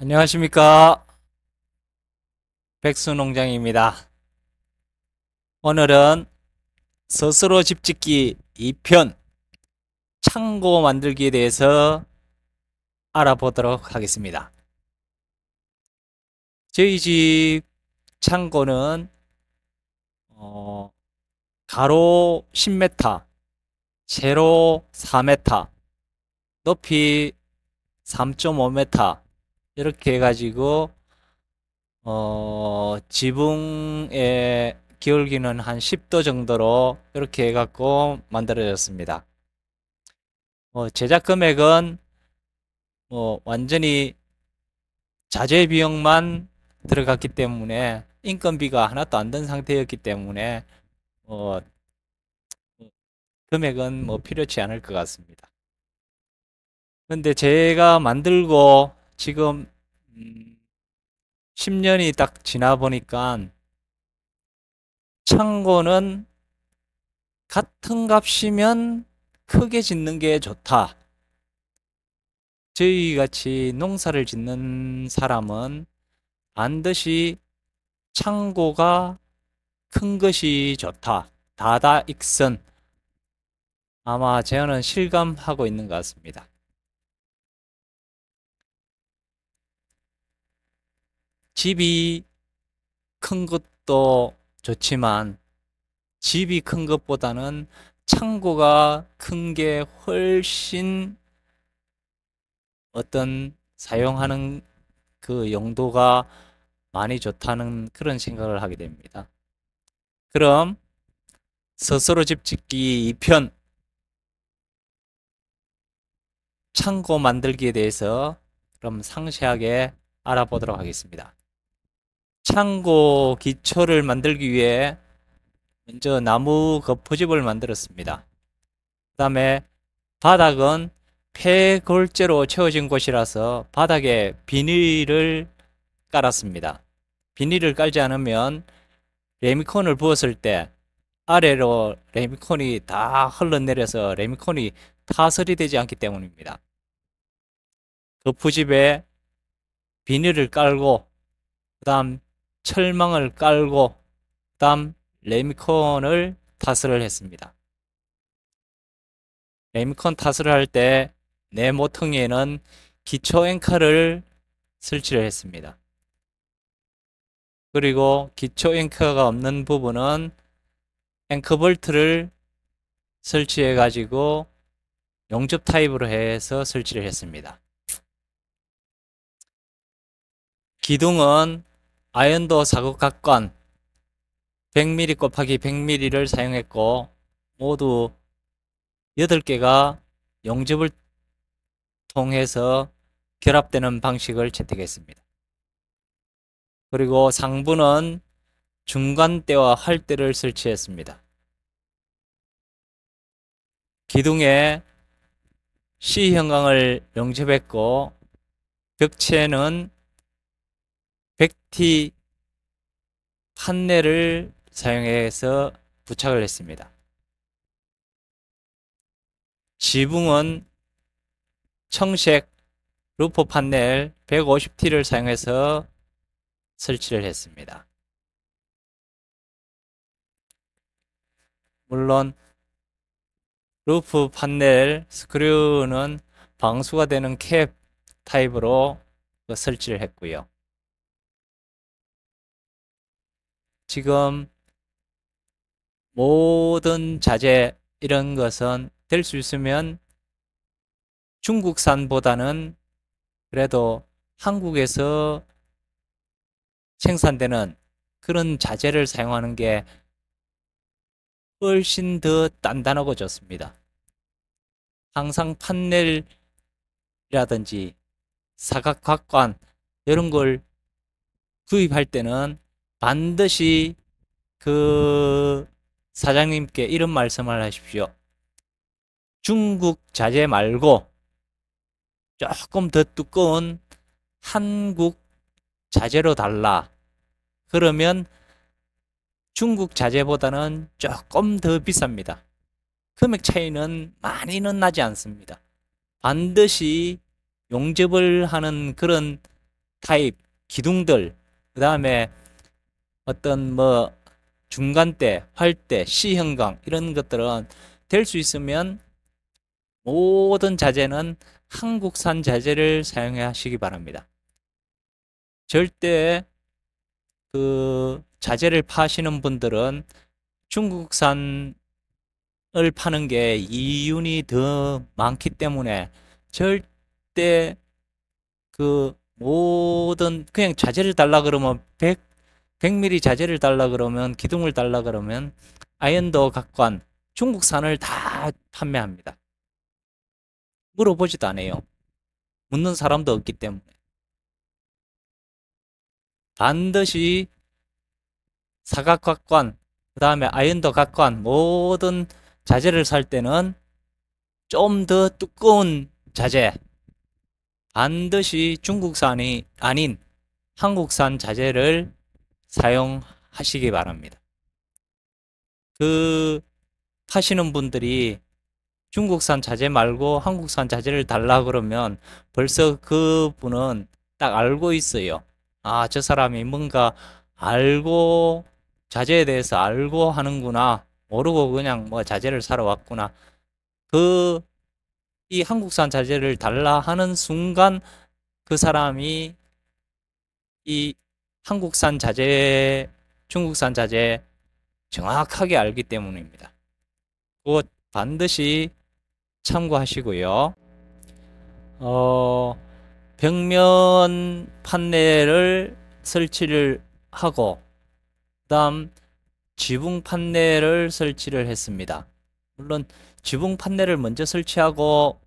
안녕하십니까. 백수농장입니다. 오늘은 스스로 집짓기 2편 창고 만들기에 대해서 알아보도록 하겠습니다. 저희 집 창고는 가로 10m, 세로 4m, 높이 3.5m 이렇게 해가지고 지붕의 기울기는 한 10도 정도로 이렇게 해갖고 만들어졌습니다. 제작 금액은 완전히 자재 비용만 들어갔기 때문에 인건비가 하나도 안 든 상태였기 때문에 어, 금액은 필요치 않을 것 같습니다. 근데 제가 만들고 지금 10년이 딱 지나 보니까 창고는 같은 값이면 크게 짓는 게 좋다. 저희 같이 농사를 짓는 사람은 반드시 창고가 큰 것이 좋다. 다다익선. 아마 저는 실감하고 있는 것 같습니다. 집이 큰 것도 좋지만 집이 큰 것보다는 창고가 큰 게 훨씬 어떤 사용하는 그 용도가 많이 좋다는 그런 생각을 하게 됩니다. 그럼 스스로 집짓기 2편 창고 만들기에 대해서 그럼 상세하게 알아보도록 하겠습니다. 창고 기초를 만들기 위해 먼저 나무 거푸집을 만들었습니다. 그 다음에 바닥은 폐골재로 채워진 곳이라서 바닥에 비닐을 깔았습니다. 비닐을 깔지 않으면 레미콘을 부었을 때 아래로 레미콘이 다 흘러내려서 레미콘이 타설이 되지 않기 때문입니다. 거푸집에 비닐을 깔고 그 다음 철망을 깔고 그 다음 레미콘을 타설을 했습니다. 레미콘 타설을 할 때 내 모퉁이에는 기초 앵커를 설치를 했습니다. 그리고 기초 앵커가 없는 부분은 앵커 볼트를 설치해 가지고 용접 타입으로 해서 설치를 했습니다. 기둥은 아연도 사각관 100mm 곱하기 100mm를 사용했고 모두 8개가 용접을 통해서 결합되는 방식을 채택했습니다. 그리고 상부는 중간대와 활대를 설치했습니다. 기둥에 C형광을 용접했고 벽체는 100T 판넬을 사용해서 부착을 했습니다. 지붕은 청색 루프 판넬 150T를 사용해서 설치를 했습니다. 물론 루프 판넬 스크류는 방수가 되는 캡 타입으로 설치를 했고요. 지금 모든 자재 이런 것은 될 수 있으면 중국산보다는 그래도 한국에서 생산되는 그런 자재를 사용하는 게 훨씬 더 단단하고 좋습니다. 항상 판넬이라든지 사각각관 이런 걸 구입할 때는 반드시 그 사장님께 이런 말씀을 하십시오. 중국 자재 말고 조금 더 두꺼운 한국 자재로 달라. 그러면 중국 자재보다는 조금 더 비쌉니다. 금액 차이는 많이는 나지 않습니다. 반드시 용접을 하는 그런 타입 기둥들, 그 다음에 어떤 뭐 중간대, 활대, C형광 이런 것들은 될 수 있으면 모든 자재는 한국산 자재를 사용해 하시기 바랍니다. 절대 그 자재를 파시는 분들은 중국산을 파는 게 이윤이 더 많기 때문에 절대 그 모든 그냥 자재를 달라 그러면 100mm 자재를 달라 그러면 기둥을 달라 그러면 아이언도 각관 중국산을 다 판매합니다. 물어보지도 않아요. 묻는 사람도 없기 때문에. 반드시 사각각관, 그 다음에 아이언도 각관 모든 자재를 살 때는 좀 더 두꺼운 자재, 반드시 중국산이 아닌 한국산 자재를 사용하시기 바랍니다. 그 파시는 분들이 중국산 자재 말고 한국산 자재를 달라 그러면 벌써 그분은 딱 알고 있어요. 아, 저 사람이 뭔가 알고 자재에 대해서 알고 하는구나. 모르고 그냥 뭐 자재를 사러 왔구나. 이 한국산 자재를 달라 하는 순간 그 사람이 이 한국산 자재, 중국산 자재 정확하게 알기 때문입니다. 그것 반드시 참고하시고요. 벽면 판넬을 설치를 하고 그다음 지붕 판넬을 설치를 했습니다. 물론 지붕 판넬을 먼저 설치하고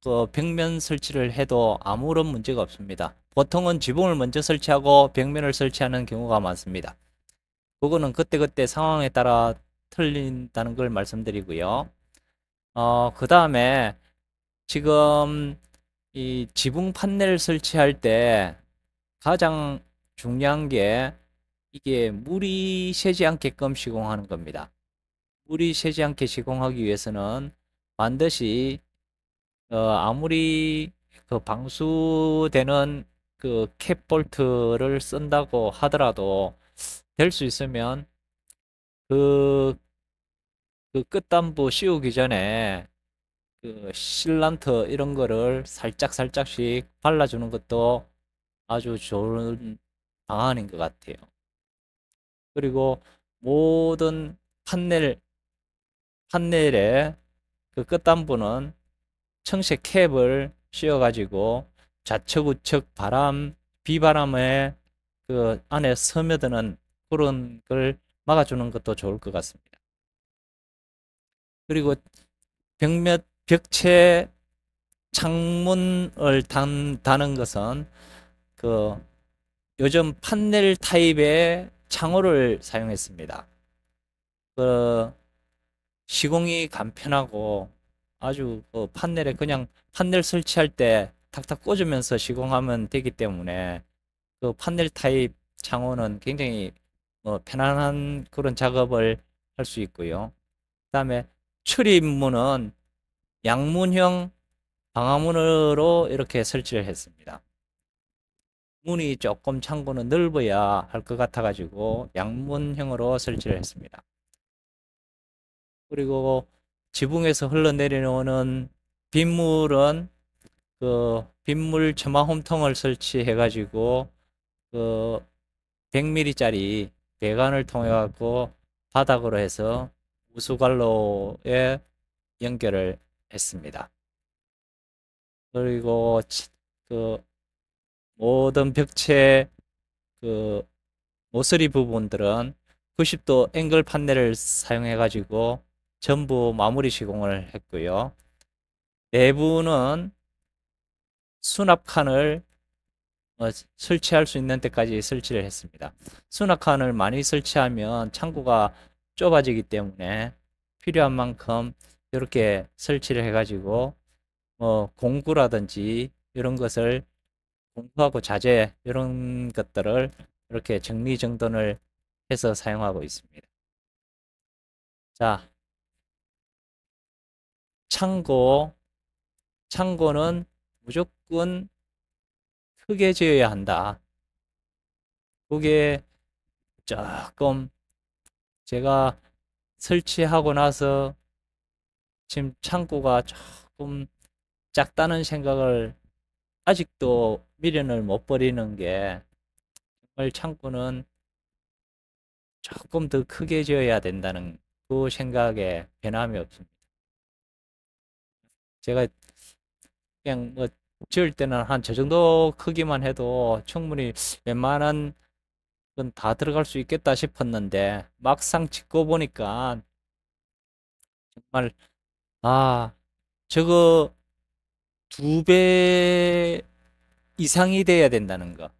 그 벽면 설치를 해도 아무런 문제가 없습니다. 보통은 지붕을 먼저 설치하고 벽면을 설치하는 경우가 많습니다. 그거는 그때그때 상황에 따라 틀린다는 걸 말씀드리고요. 그 다음에 지금 이 지붕 판넬 설치할 때 가장 중요한 게 이게 물이 새지 않게끔 시공하는 겁니다. 물이 새지 않게 시공하기 위해서는 반드시 아무리 그 방수되는 그 캡볼트를 쓴다고 하더라도 될 수 있으면 그, 그 끝단부 씌우기 전에 그 실란트 이런 거를 살짝씩 발라주는 것도 아주 좋은 방안인 것 같아요. 그리고 모든 판넬의 그 끝단부는 청색 캡을 씌워가지고 좌측 우측 비바람에 그 안에 스며드는 그런 걸 막아주는 것도 좋을 것 같습니다. 그리고 벽체 창문을 다는 것은 그 요즘 판넬 타입의 창호를 사용했습니다. 그 시공이 간편하고 아주 그 판넬에 그냥 판넬 설치할 때 탁탁 꽂으면서 시공하면 되기 때문에 그 판넬 타입 창호는 굉장히 편안한 그런 작업을 할 수 있고요. 그 다음에 출입문은 양문형 방화문으로 이렇게 설치를 했습니다. 문이 조금 창고는 넓어야 할 것 같아 가지고 양문형으로 설치를 했습니다. 그리고 지붕에서 흘러내려오는 빗물은 그 빗물 처마 홈통을 설치해 가지고 그 100mm짜리 배관을 통해 갖고 바닥으로 해서 우수관로에 연결을 했습니다. 그리고 그 모든 벽체 그 모서리 부분들은 90도 앵글 판넬을 사용해 가지고 전부 마무리 시공을 했고요. 내부는 수납칸을 설치할 수 있는 데까지 설치를 했습니다. 수납칸을 많이 설치하면 창고가 좁아지기 때문에 필요한 만큼 이렇게 설치를 해가지고 공구라든지 이런 것을 공구하고 자재 이런 것들을 이렇게 정리정돈을 해서 사용하고 있습니다. 자, 창고는 무조건 크게 지어야 한다. 그게 조금 제가 설치하고 나서 지금 창고가 조금 작다는 생각을 아직도 미련을 못 버리는 게, 정말 창고는 조금 더 크게 지어야 된다는 그 생각에 변함이 없습니다. 제가 그냥 뭐 지을 때는 한 저 정도 크기만 해도 충분히 웬만한 건 다 들어갈 수 있겠다 싶었는데, 막상 짓고 보니까 정말, 아, 저거 2배 이상이 돼야 된다는 거.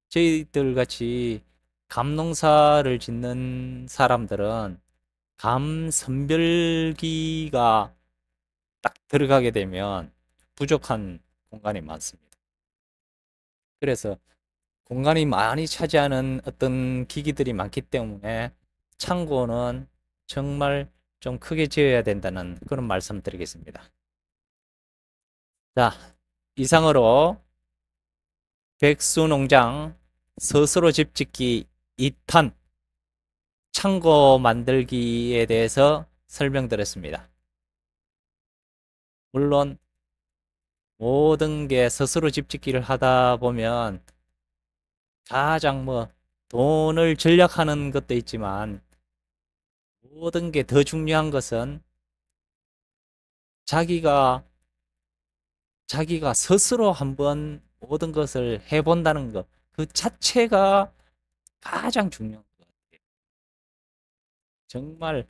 저희들 같이 감농사를 짓는 사람들은 감 선별기가 딱 들어가게 되면 부족한 공간이 많습니다. 그래서 공간이 많이 차지하는 어떤 기기들이 많기 때문에 창고는 정말 좀 크게 지어야 된다는 그런 말씀 드리겠습니다. 자, 이상으로 백수농장 스스로 집 짓기 2탄 창고 만들기에 대해서 설명드렸습니다. 물론 모든 게 스스로 집 짓기를 하다 보면 가장 뭐 돈을 절약하는 것도 있지만, 모든 게 더 중요한 것은 자기가 스스로 한번 모든 것을 해본다는 것, 그 자체가 가장 중요한 것 같아요. 정말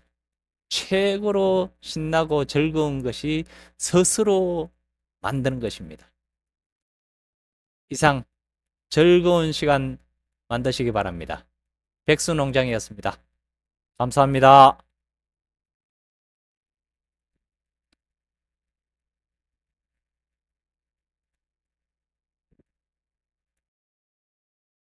최고로 신나고 즐거운 것이 스스로 만드는 것입니다. 이상 즐거운 시간 만드시기 바랍니다. 백수농장이었습니다. 감사합니다.